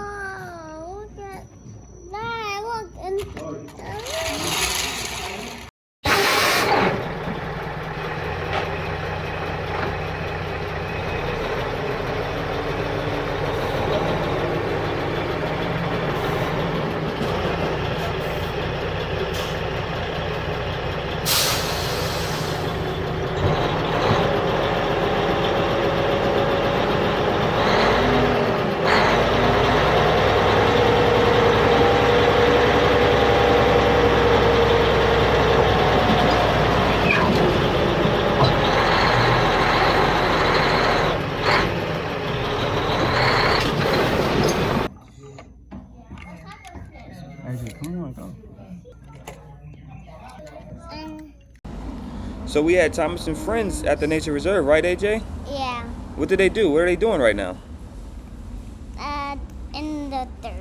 Wow, look at that. Look, and AJ, come on, go. and So we had Thomas and friends at the nature reserve, right, AJ? yeah, What did they do? What are they doing right now? in the dirt.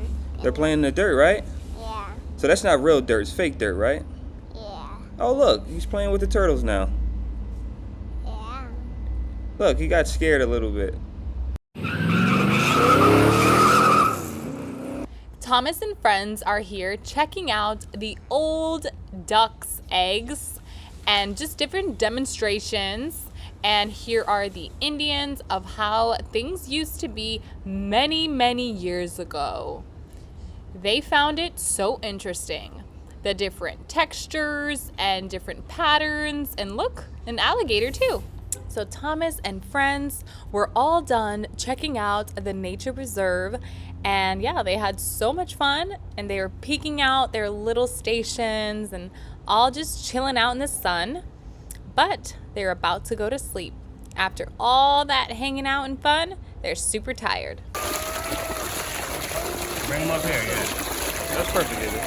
They're playing in the dirt, right? Yeah, So that's not real dirt, it's fake dirt, right? yeah, Oh, look, he's playing with the turtles now. yeah. Look, he got scared a little bit. Thomas and friends are here checking out the old duck's eggs and just different demonstrations. And here are the Indians of how things used to be many, many years ago. They found it so interesting. The different textures and different patterns, and look, an alligator too. So Thomas and friends were all done checking out the nature reserve, and yeah, they had so much fun, and they were peeking out their little stations and all just chilling out in the sun. But they're about to go to sleep. After all that hanging out and fun, they're super tired. Bring him up here, yeah. That's perfect, David.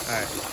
All right.